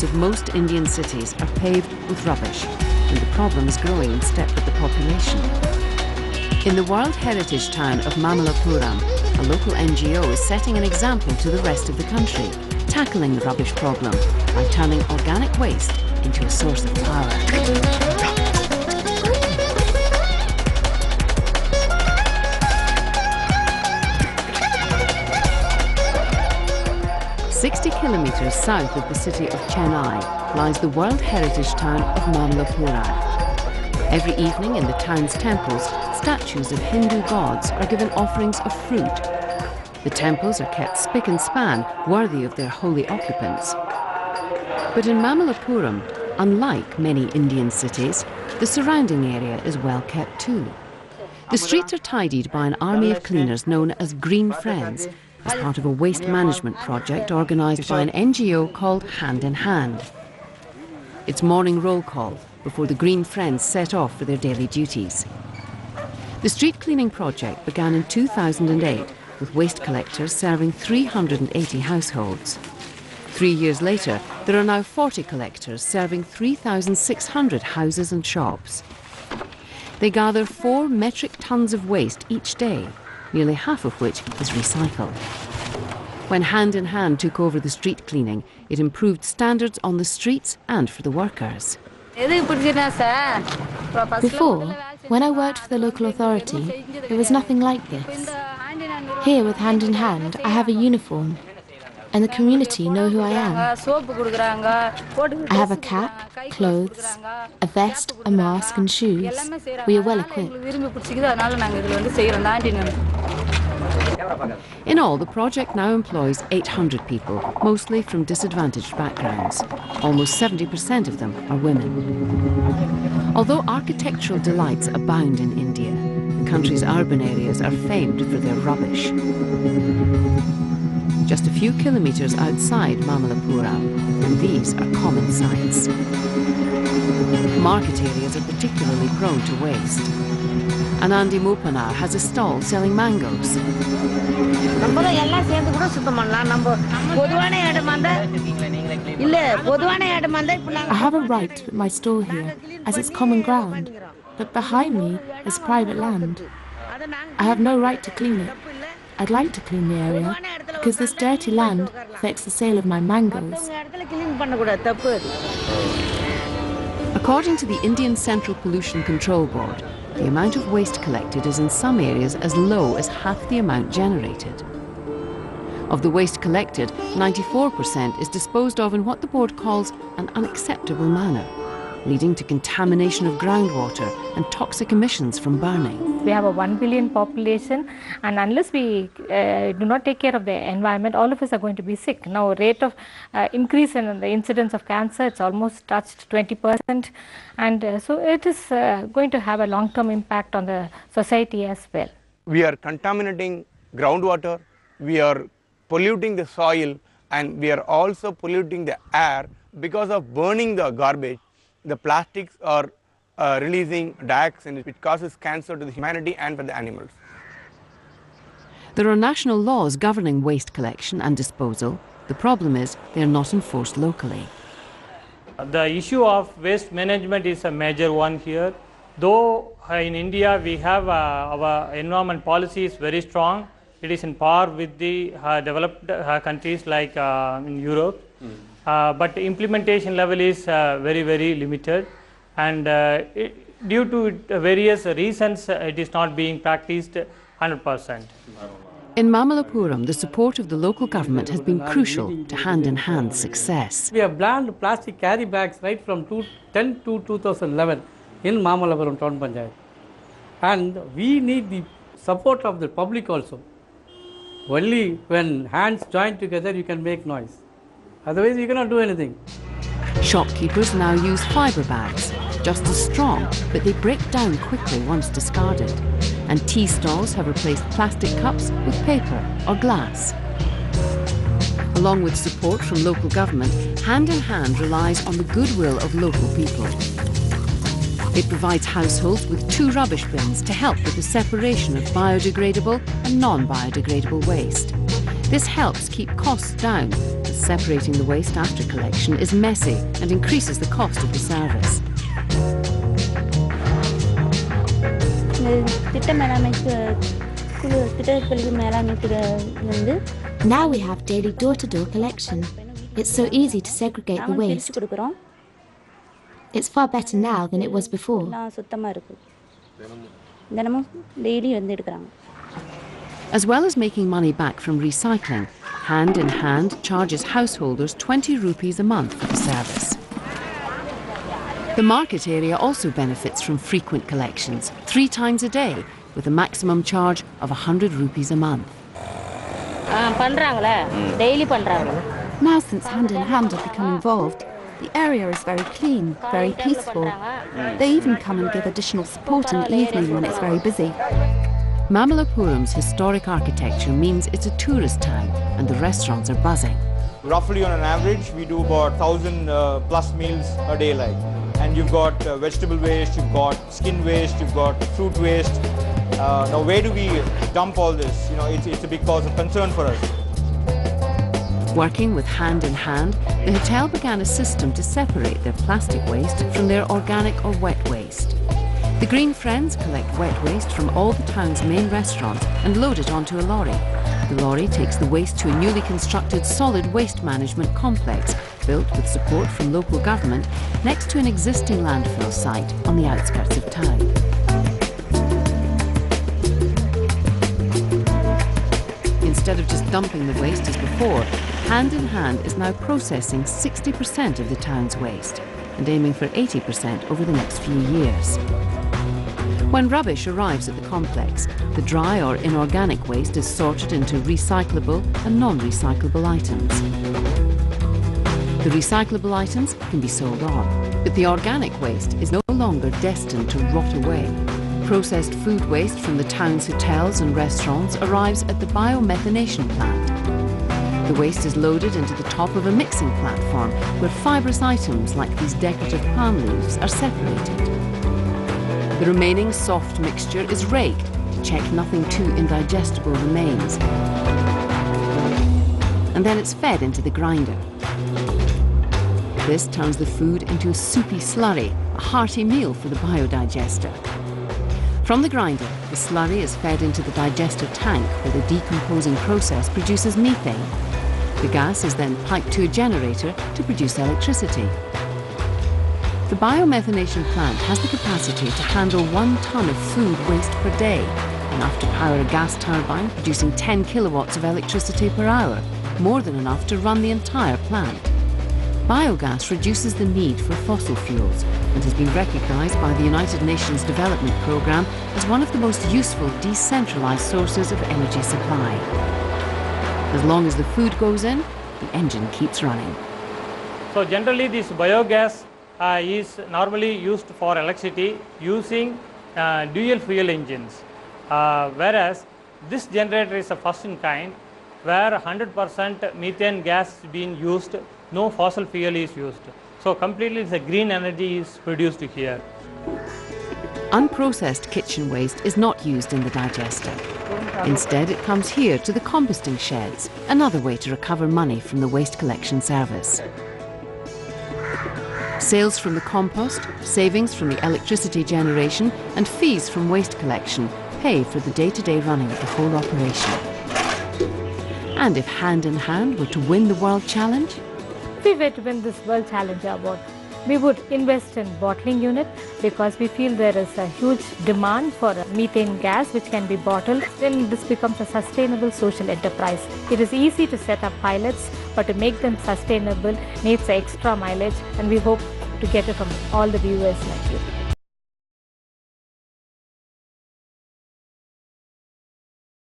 of most Indian cities are paved with rubbish, and the problem is growing in step with the population. In the World Heritage town of Mamallapuram, a local NGO is setting an example to the rest of the country, tackling the rubbish problem by turning organic waste into a source of power. 60 kilometers south of the city of Chennai lies the World Heritage town of Mamallapuram. Every evening in the town's temples, statues of Hindu gods are given offerings of fruit. The temples are kept spick and span, worthy of their holy occupants. But in Mamallapuram, unlike many Indian cities, the surrounding area is well kept too. The streets are tidied by an army of cleaners known as Green Friends, as part of a waste management project organised by an NGO called Hand in Hand. It's morning roll call before the Green Friends set off for their daily duties. The street cleaning project began in 2008 with waste collectors serving 380 households. 3 years later, there are now 40 collectors serving 3,600 houses and shops. They gather 4 metric tons of waste each day, nearly half of which is recycled. When Hand in Hand took over the street cleaning, it improved standards on the streets and for the workers. Before, when I worked for the local authority, it was nothing like this. Here with Hand in Hand, I have a uniform, and the community know who I am. I have a cap, clothes, a vest, a mask and shoes. We are well equipped. In all, the project now employs 800 people, mostly from disadvantaged backgrounds. Almost 70% of them are women. Although architectural delights abound in India, the country's urban areas are famed for their rubbish. Just a few kilometres outside Mamallapuram, and these are common sights. Market areas are particularly prone to waste. Anandi Mopanar has a stall selling mangoes. I have a right to put my stall here, as it's common ground, but behind me is private land. I have no right to clean it. I'd like to clean the area, because this dirty land affects the sale of my mangoes. According to the Indian Central Pollution Control Board, the amount of waste collected is in some areas as low as half the amount generated. Of the waste collected, 94% is disposed of in what the board calls an unacceptable manner, leading to contamination of groundwater and toxic emissions from burning. We have a 1 billion population, and unless we do not take care of the environment, all of us are going to be sick. Now, rate of increase in the incidence of cancer, it's almost touched 20%, and so it is going to have a long-term impact on the society as well. We are contaminating groundwater, we are polluting the soil, and we are also polluting the air because of burning the garbage. The plastics are releasing dioxin, which causes cancer to the humanity and for the animals. There are national laws governing waste collection and disposal. The problem is they are not enforced locally. The issue of waste management is a major one here. Though in India we have our environment policy is very strong, it is in par with the developed countries like in Europe. But the implementation level is very, very limited, and due to various reasons, it is not being practiced 100%. In Mamallapuram, the support of the local government has been crucial to Hand in Hand's success. We have banned plastic carry bags right from 2010 to 2011 in Mamallapuram Town Panchayat, and we need the support of the public also. Only when hands join together, you can make noise. Otherwise, you cannot do anything. Shopkeepers now use fibre bags, just as strong, but they break down quickly once discarded. And tea stalls have replaced plastic cups with paper or glass. Along with support from local government, Hand in Hand relies on the goodwill of local people. It provides households with 2 rubbish bins to help with the separation of biodegradable and non-biodegradable waste. This helps keep costs down, because separating the waste after collection is messy and increases the cost of the service. Now we have daily door-to-door collection. It's so easy to segregate the waste. It's far better now than it was before. As well as making money back from recycling, Hand in Hand charges householders 20 rupees a month for the service. The market area also benefits from frequent collections, 3 times a day, with a maximum charge of 100 rupees a month. Now since Hand in Hand have become involved, the area is very clean, very peaceful. They even come and give additional support in the evening when it's very busy. Mamallapuram's historic architecture means it's a tourist town and the restaurants are buzzing. Roughly on an average, we do about 1,000 plus meals a day like. And you've got vegetable waste, you've got skin waste, you've got fruit waste. Now where do we dump all this? You know, it's a big cause of concern for us. Working with Hand in Hand, the hotel began a system to separate their plastic waste from their organic or wet waste. The Green Friends collect wet waste from all the town's main restaurants and load it onto a lorry. The lorry takes the waste to a newly constructed solid waste management complex, built with support from local government, next to an existing landfill site on the outskirts of town. Instead of just dumping the waste as before, Hand in Hand is now processing 60% of the town's waste and aiming for 80% over the next few years. When rubbish arrives at the complex, the dry or inorganic waste is sorted into recyclable and non-recyclable items. The recyclable items can be sold on, but the organic waste is no longer destined to rot away. Processed food waste from the town's hotels and restaurants arrives at the biomethanation plant. The waste is loaded into the top of a mixing platform where fibrous items like these decorative palm leaves are separated. The remaining soft mixture is raked to check nothing too indigestible remains. And then it's fed into the grinder. This turns the food into a soupy slurry, a hearty meal for the biodigester. From the grinder, the slurry is fed into the digester tank where the decomposing process produces methane. The gas is then piped to a generator to produce electricity. The biomethanation plant has the capacity to handle 1 ton of food waste per day, enough to power a gas turbine producing 10 kilowatts of electricity per hour, more than enough to run the entire plant. Biogas reduces the need for fossil fuels and has been recognised by the United Nations Development Programme as one of the most useful decentralised sources of energy supply. As long as the food goes in, the engine keeps running. So generally this biogas is normally used for electricity using dual fuel engines, whereas this generator is a first in kind where 100% methane gas is being used, no fossil fuel is used. So completely the green energy is produced here. Unprocessed kitchen waste is not used in the digester. Instead, it comes here to the composting sheds, another way to recover money from the waste collection service. Sales from the compost, savings from the electricity generation and fees from waste collection pay for the day-to-day running of the whole operation. And if Hand in Hand were to win the World Challenge? If we were to win this World Challenge Award, we would invest in bottling unit because we feel there is a huge demand for methane gas which can be bottled. Then this becomes a sustainable social enterprise. It is easy to set up pilots, but to make them sustainable needs extra mileage, and we hope to get it from all the viewers like you.